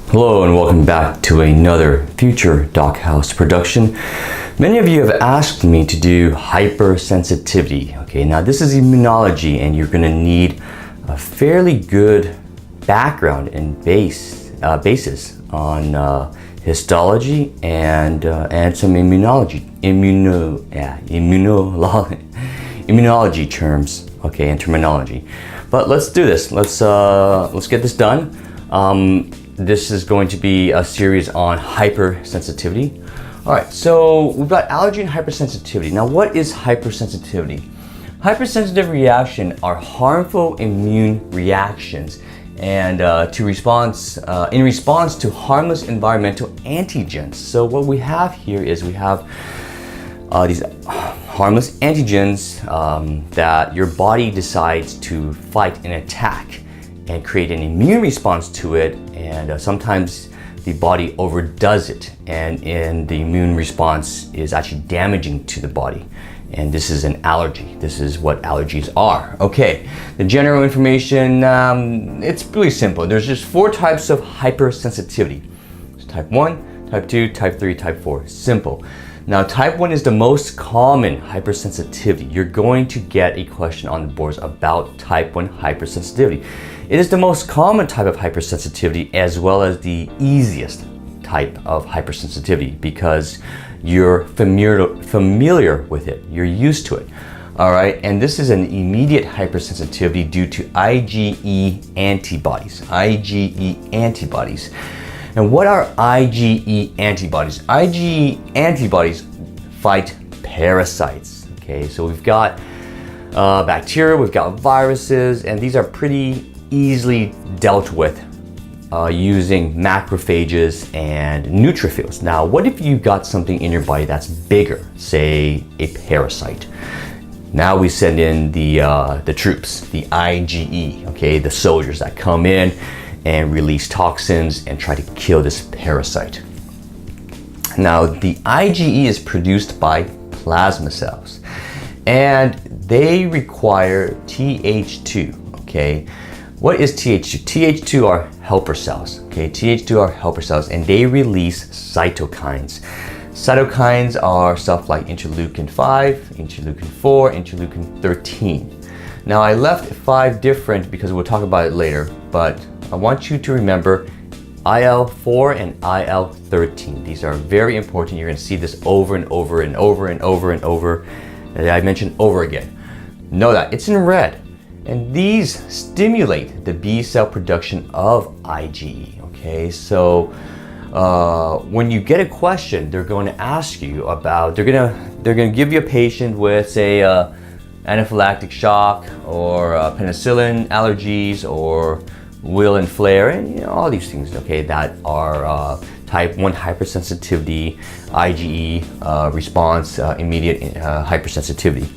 Hello and welcome back to another future Doc House production. Many of you have asked me to do hypersensitivity. Okay, now this is immunology and you're going to need a fairly good background and basis on histology and some immunology terms, okay, and terminology. But let's do this. Let's get this done. This is going to be a series on hypersensitivity. All right, so we've got allergy and hypersensitivity. Now, what is hypersensitivity? Hypersensitive reactions are harmful immune reactions and in response to harmless environmental antigens. So what we have here is we have these harmless antigens that your body decides to fight and attack and create an immune response to it, and sometimes the body overdoes it and the immune response is actually damaging to the body, and this is an allergy. This is what allergies are. Okay, the general information, it's really simple. There's just 4 types of hypersensitivity. It's type 1, type 2, type 3, type 4. Simple. Now, type 1 is the most common hypersensitivity. You're going to get a question on the boards about type 1 hypersensitivity. It is the most common type of hypersensitivity as well as the easiest type of hypersensitivity because you're familiar with it. You're used to it. All right, and this is an immediate hypersensitivity due to IgE antibodies. IgE antibodies. And what are IgE antibodies? IgE antibodies fight parasites. Okay, so we've got bacteria, we've got viruses, and these are pretty easily dealt with using macrophages and neutrophils. Now, what if you got something in your body that's bigger, say a parasite? Now we send in the troops, the IgE, okay, the soldiers that come in and release toxins and try to kill this parasite. Now, the IgE is produced by plasma cells and they require Th2, okay? What is Th2? Th2 are helper cells, okay? Th2 are helper cells and they release cytokines. Cytokines are stuff like interleukin 5, interleukin 4, interleukin 13. Now, I left 5 different because we'll talk about it later, but I want you to remember IL-4 and IL-13. These are very important. You're going to see this over and over and over and over and over. And I mentioned over again. Know that it's in red. And these stimulate the B cell production of IgE. Okay, so when you get a question, they're going to ask you about. They're going to give you a patient with, say, anaphylactic shock or penicillin allergies or will and flare, and all these things, okay, that are type 1 hypersensitivity, IgE response, immediate hypersensitivity.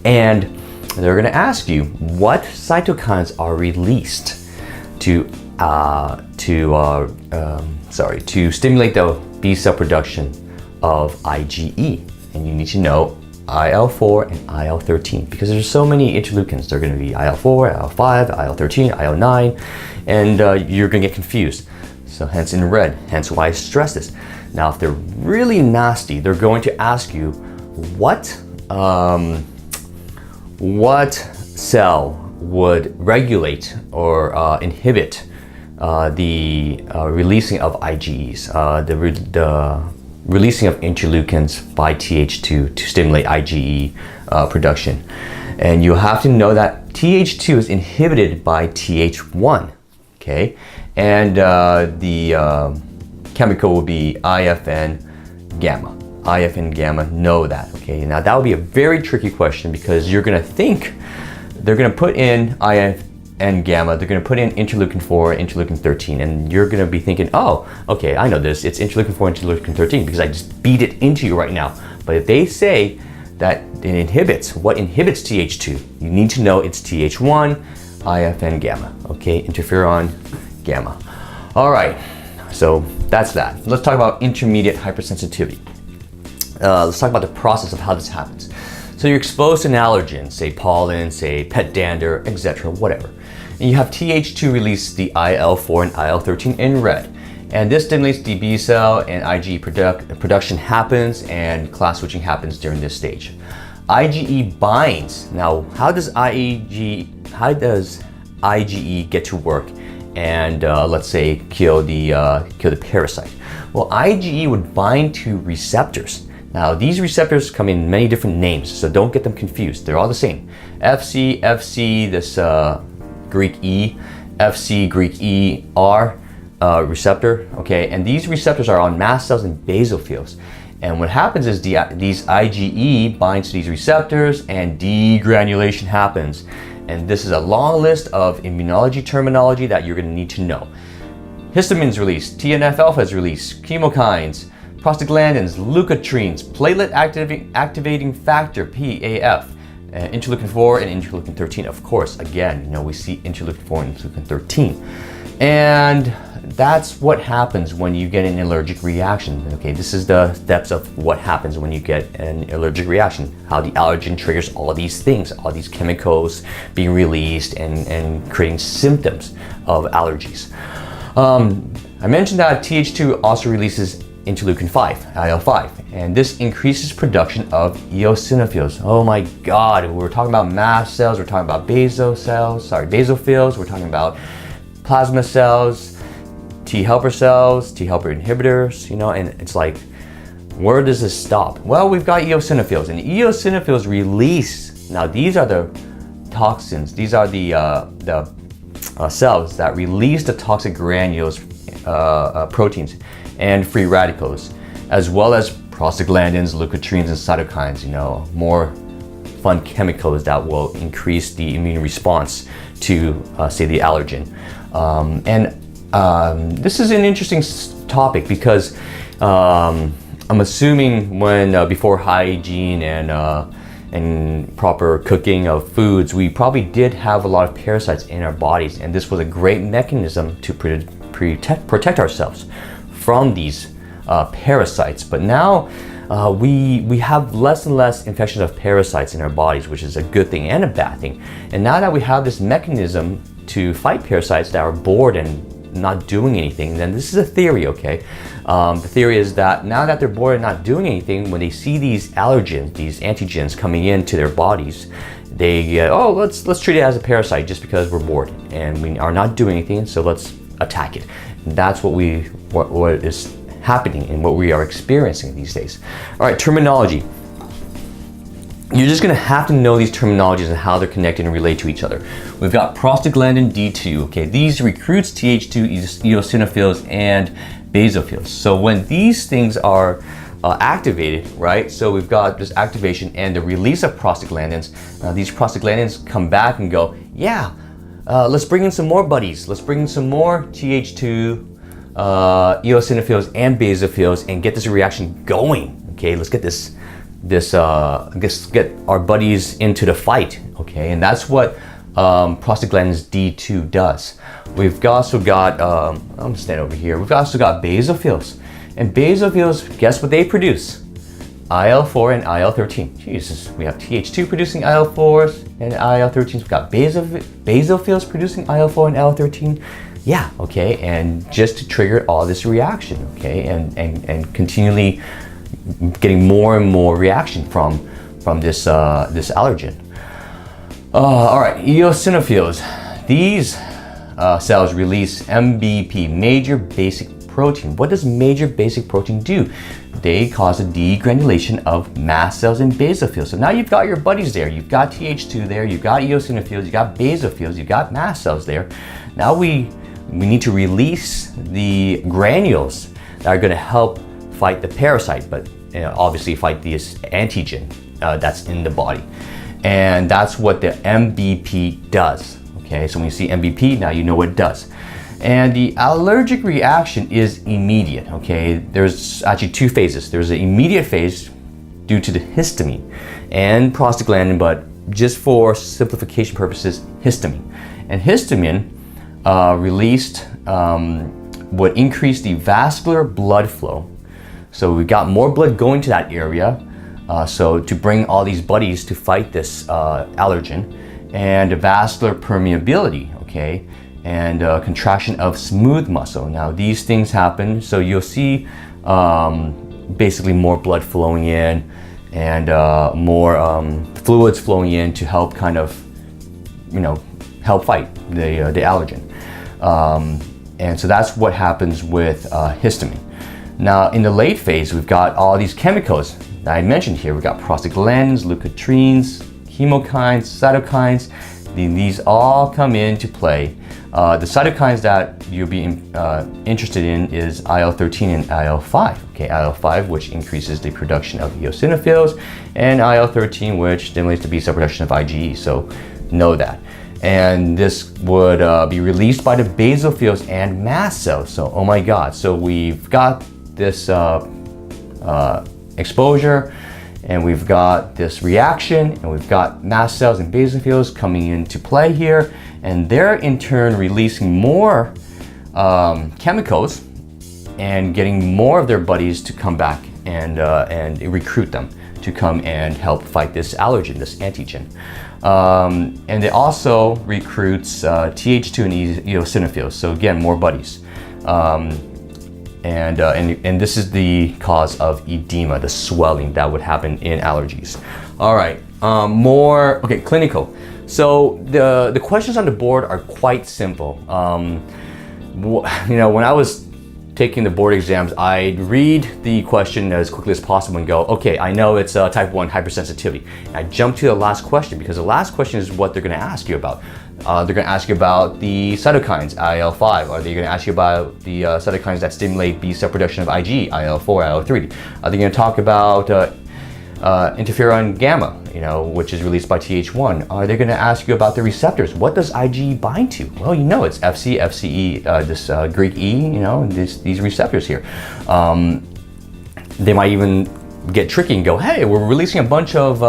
And they're going to ask you what cytokines are released to stimulate the B cell production of IgE, and you need to know IL-4 and IL-13 because there's so many interleukins. They're going to be IL-4, IL-5, IL-13, IL-9, and you're going to get confused. So hence in red, hence why I stress this. Now, if they're really nasty, they're going to ask you what cell would regulate or inhibit the releasing of IgEs, the releasing of interleukins by Th2 to stimulate IgE production. And you have to know that Th2 is inhibited by Th1, okay? And the chemical will be IFN gamma. IFN gamma, know that, okay? Now that would be a very tricky question because you're gonna think they're gonna put in IFN gamma, they're gonna put in interleukin 4, interleukin 13, and you're gonna be thinking, oh, okay, I know this, it's interleukin 4, interleukin 13 because I just beat it into you right now. But if they say that it inhibits, what inhibits Th2, you need to know it's Th1, IFN gamma, okay, interferon gamma. All right, so that's that. Let's talk about intermediate hypersensitivity. Let's talk about the process of how this happens. So you're exposed to an allergen, say pollen, say pet dander, etc., whatever. And you have Th2 release the IL-4 and IL-13 in red. And this stimulates the B cell and IgE production happens, and class switching happens during this stage. IgE binds. Now, how does IgE get to work and let's say kill the parasite? Well, IgE would bind to receptors. Now, these receptors come in many different names, so don't get them confused. They're all the same. FC, this Greek E, FC, Greek E, R, receptor, okay? And these receptors are on mast cells and basophils. And what happens is these IgE binds to these receptors and degranulation happens. And this is a long list of immunology terminology that you're gonna need to know. Histamines released, TNF-alpha is released, chemokines, prostaglandins, leukotrienes, platelet activating factor, PAF, interleukin 4 and interleukin 13, of course. Again, we see interleukin 4 and interleukin 13. And that's what happens when you get an allergic reaction. Okay, this is the steps of what happens when you get an allergic reaction, how the allergen triggers all these things, all these chemicals being released and creating symptoms of allergies. I mentioned that Th2 also releases interleukin 5, IL-5, and this increases production of eosinophils. Oh my God, we're talking about mast cells, we're talking about basophils, we're talking about plasma cells, T helper cells, T helper inhibitors, and it's like, where does this stop? Well, we've got eosinophils, and eosinophils release. Now, these are the toxins. These are the cells that release the toxic granules, proteins, and free radicals, as well as prostaglandins, leukotrienes, and cytokines. More fun chemicals that will increase the immune response to, say, the allergen. This is an interesting topic because I'm assuming when before hygiene and proper cooking of foods, we probably did have a lot of parasites in our bodies, and this was a great mechanism to protect ourselves from these parasites. But now we have less and less infections of parasites in our bodies, which is a good thing and a bad thing. And now that we have this mechanism to fight parasites that are bored and not doing anything, then this is a theory, okay? The theory is that now that they're bored and not doing anything, when they see these allergens, these antigens coming into their bodies, they get, oh, let's treat it as a parasite just because we're bored and we are not doing anything, so let's attack it. And that's what is happening and what we are experiencing these days. All right, terminology. You're just gonna have to know these terminologies and how they're connected and relate to each other. We've got prostaglandin D2, okay? These recruits Th2 eosinophils and basophils. So when these things are activated, right? So we've got this activation and the release of prostaglandins. These prostaglandins come back and go, yeah, let's bring in some more buddies. Let's bring in some more Th2 eosinophils and basophils and get this reaction going, okay? Let's get get our buddies into the fight, okay? And that's what prostaglandins D2 does. We've also got, I'm gonna stand over here. We've also got basophils. And basophils, guess what they produce? IL-4 and IL-13. Jesus, we have Th2 producing IL-4s and IL-13s. We've got basophils producing IL-4 and IL-13. Yeah, okay, and just to trigger all this reaction, okay? And continually getting more and more reaction from this allergen. All right, eosinophils. These cells release MBP, major basic protein. What does major basic protein do? They cause a degranulation of mast cells and basophils. So now you've got your buddies there. You've got Th2 there. You've got eosinophils. You've got basophils. You've got mast cells there. Now we need to release the granules that are going to help fight the parasite, but obviously fight this antigen that's in the body. And that's what the MBP does. Okay, so when you see MBP, now you know what it does. And the allergic reaction is immediate, okay? There's actually two phases. There's an immediate phase due to the histamine and prostaglandin, but just for simplification purposes, histamine. And histamine released would increase the vascular blood flow. So we got more blood going to that area, So to bring all these buddies to fight this allergen, and vascular permeability, okay, and contraction of smooth muscle. Now these things happen, so you'll see basically more blood flowing in and more fluids flowing in to help kind of, help fight the allergen. And so that's what happens with histamine. Now in the late phase, we've got all these chemicals that I mentioned here. We've got prostaglandins, leukotrienes, chemokines, cytokines. These all come into play. The cytokines that you'll be interested in is IL-13 and IL-5. Okay, IL-5, which increases the production of eosinophils, and IL-13, which stimulates the B cell production of IgE. So know that. And this would be released by the basophils and mast cells. So, oh my God. So we've got this exposure, and we've got this reaction, and we've got mast cells and basophils coming into play here, and they're in turn releasing more chemicals and getting more of their buddies to come back and recruit them to come and help fight this allergen, this antigen. And it also recruits Th2 and eosinophils, so again, more buddies. And this is the cause of edema, the swelling that would happen in allergies. All right, clinical. So the questions on the board are quite simple. When I was taking the board exams, I'd read the question as quickly as possible and go, okay, I know it's type 1 hypersensitivity. And I jump to the last question, because the last question is what they're going to ask you about. They're going to ask you about the cytokines, IL-5. Are they going to ask you about the cytokines that stimulate B cell production of IgE, IL-4, IL-3? Are they going to talk about interferon gamma, which is released by Th1? Are they going to ask you about the receptors? What does IgE bind to? Well, it's Fc, FCE, this Greek E, these receptors here. They might even get tricky and go, hey, we're releasing a bunch of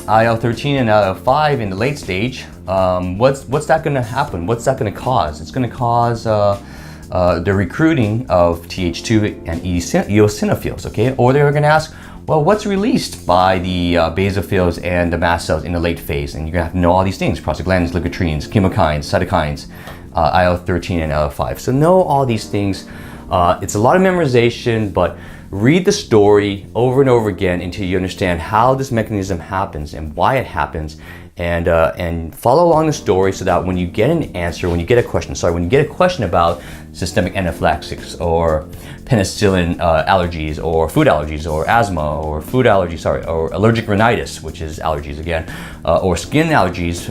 IL-13 and IL-5 in the late stage. What's that going to happen? What's that going to cause? It's going to cause the recruiting of Th2 and eosinophils, okay? Or they're going to ask, well, what's released by the basophils and the mast cells in the late phase? And you're going to have to know all these things: prostaglandins, leukotrienes, chemokines, cytokines, IL-13 and IL-5. So know all these things. It's a lot of memorization, but read the story over and over again until you understand how this mechanism happens and why it happens, and follow along the story so that when you get an answer, when you get a question about systemic anaphylaxis or penicillin allergies or food allergies or asthma or or allergic rhinitis, which is allergies again, or skin allergies,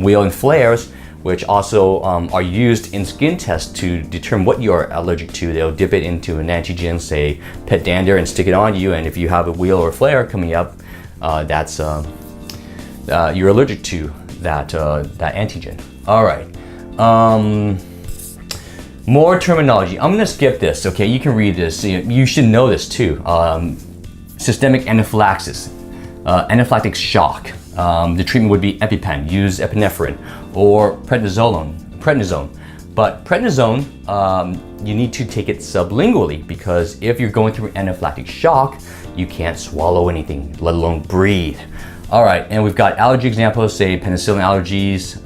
wheal and flares, which also are used in skin tests to determine what you're allergic to. They'll dip it into an antigen, say pet dander, and stick it on you, and if you have a wheal or flare coming up, that's you're allergic to that antigen. All right. More terminology. I'm gonna skip this, okay? You can read this. You should know this too. Systemic anaphylaxis, anaphylactic shock. The treatment would be EpiPen, use epinephrine, or prednisone. But prednisone, you need to take it sublingually, because if you're going through anaphylactic shock, you can't swallow anything, let alone breathe. All right, and we've got allergy examples, say penicillin allergies,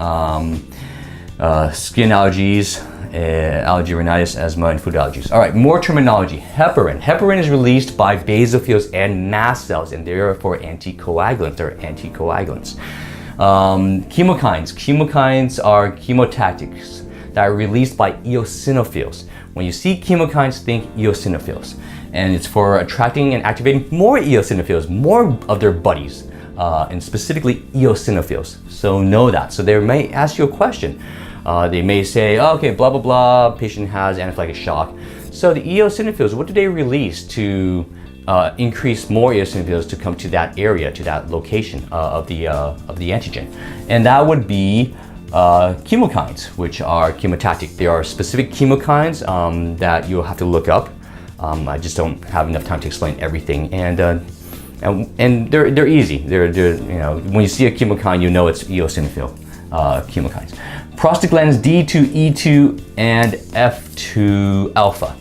skin allergies, allergy rhinitis, asthma, and food allergies. All right, more terminology. Heparin. Heparin is released by basophils and mast cells, and therefore anticoagulants. They're anticoagulants. Chemokines. Chemokines are chemotactics that are released by eosinophils. When you see chemokines, think eosinophils. And it's for attracting and activating more eosinophils, more of their buddies, and specifically eosinophils. So know that. So they may ask you a question. They may say, oh, okay, blah, blah, blah, patient has anaphylactic shock. So the eosinophils, what do they release to increase more eosinophils to come to that area, to that location of the antigen? And that would be chemokines, which are chemotactic. There are specific chemokines that you'll have to look up. I just don't have enough time to explain everything. And they're easy. They're when you see a chemokine, you know it's eosinophil chemokines. Prostaglandins D2, E2, and F2 alpha.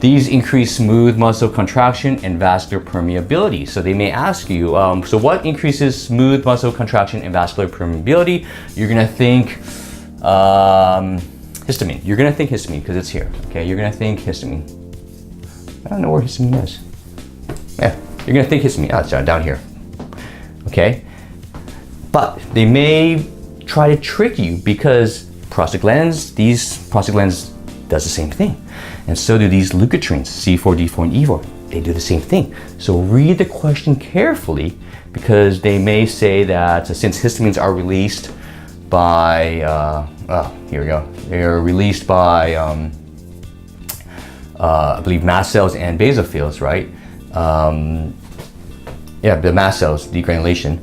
These increase smooth muscle contraction and vascular permeability. So they may ask you, so what increases smooth muscle contraction and vascular permeability? You're gonna think histamine. You're gonna think histamine because it's here. Okay, you're gonna think histamine. I don't know where histamine is. Yeah, you're gonna think histamine. Oh, it's down here. Okay, but they may try to trick you because these prostaglandins does the same thing. And so do these leukotrienes, C4, D4, and E4. They do the same thing. So read the question carefully because they may say that since histamines are released by, here we go. They're released by, I believe, mast cells and basophils, right? Yeah, the mast cells, degranulation.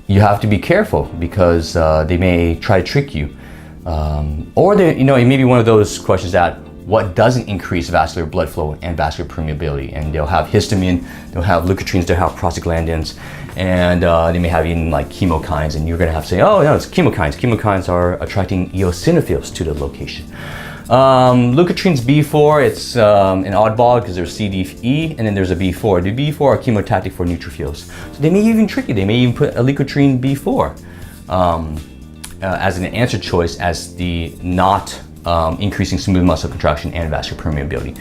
You have to be careful because they may try to trick you. Or it may be one of those questions that what doesn't increase vascular blood flow and vascular permeability, and they'll have histamine, they'll have leukotrienes, they'll have prostaglandins, and they may have even like chemokines, and you're going to have to say, oh no, it's chemokines. Chemokines are attracting eosinophils to the location. Leukotrienes B4, it's an oddball because there's C, D, E, and then there's a B4. The B4 are chemotactic for neutrophils. So they may even trick you. They may even put a leukotriene B4 as an answer choice as the not increasing smooth muscle contraction and vascular permeability.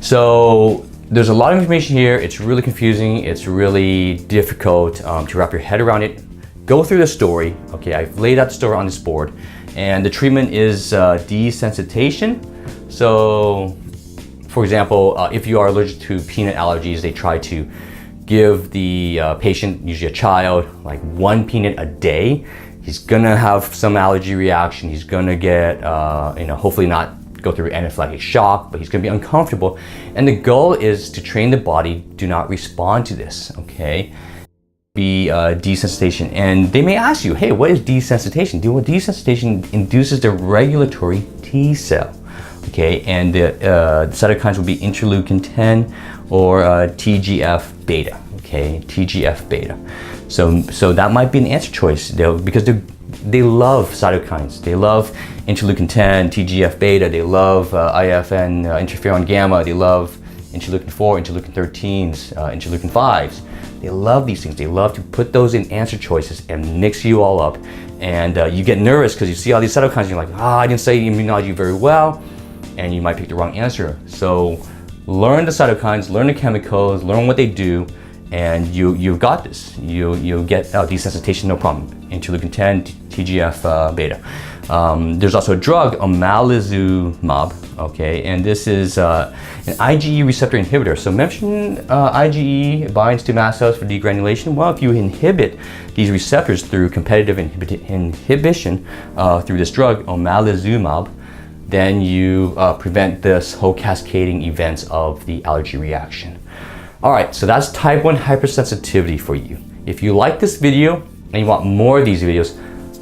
So there's a lot of information here. It's really confusing. It's really difficult to wrap your head around it. Go through the story. Okay, I've laid out the story on this board. And the treatment is desensitization. So, for example, if you are allergic to peanut allergies, they try to give the patient, usually a child, like 1 peanut a day. He's gonna have some allergy reaction. He's gonna get, hopefully not go through anaphylactic shock, but he's gonna be uncomfortable. And the goal is to train the body, do not respond to this, okay? Be desensitization, and they may ask you, hey, what is desensitization? Well, desensitization induces the regulatory T cell, okay, and the cytokines will be interleukin 10 or TGF beta, okay, TGF beta. So that might be an answer choice because they love cytokines. They love interleukin 10, TGF beta. They love IFN, interferon gamma. They love interleukin 4, interleukin 13s, interleukin 5s. They love these things. They love to put those in answer choices and mix you all up. And you get nervous because you see all these cytokines and you're like, I didn't study immunology very well. And you might pick the wrong answer. So learn the cytokines, learn the chemicals, learn what they do, and you've got this. You'll get desensitization, no problem. Interleukin 10, TGF beta. There's also a drug, omalizumab, okay, and this is an IgE receptor inhibitor. So mention IgE binds to mast cells for degranulation. Well, if you inhibit these receptors through competitive inhibition through this drug, omalizumab, then you prevent this whole cascading events of the allergy reaction. All right, so that's type 1 hypersensitivity for you. If you like this video and you want more of these videos,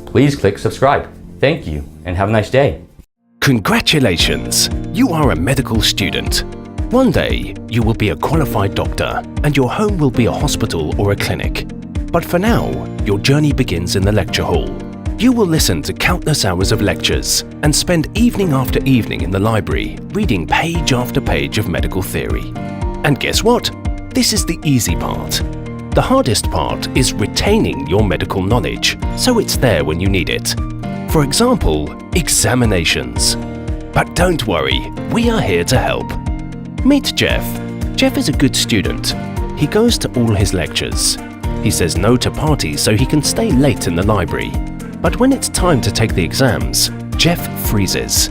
please click subscribe. Thank you, and have a nice day. Congratulations! You are a medical student. One day, you will be a qualified doctor, and your home will be a hospital or a clinic. But for now, your journey begins in the lecture hall. You will listen to countless hours of lectures and spend evening after evening in the library reading page after page of medical theory. And guess what? This is the easy part. The hardest part is retaining your medical knowledge, so it's there when you need it. For example, examinations. But don't worry, we are here to help. Meet Jeff. Jeff is a good student. He goes to all his lectures. He says no to parties so he can stay late in the library. But when it's time to take the exams, Jeff freezes.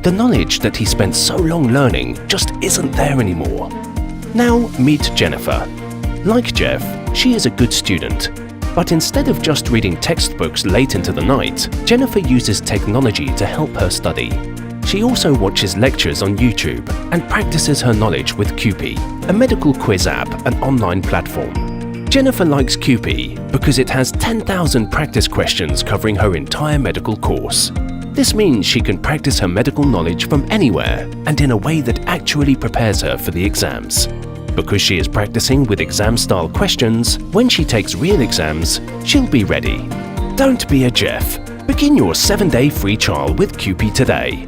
The knowledge that he spent so long learning just isn't there anymore. Now meet Jennifer. Like Jeff, she is a good student. But instead of just reading textbooks late into the night, Jennifer uses technology to help her study. She also watches lectures on YouTube and practices her knowledge with QUPI, a medical quiz app and online platform. Jennifer likes QUPI because it has 10,000 practice questions covering her entire medical course. This means she can practice her medical knowledge from anywhere and in a way that actually prepares her for the exams. Because she is practicing with exam-style questions, when she takes real exams, she'll be ready. Don't be a Jeff. Begin your 7-day free trial with QUPI today.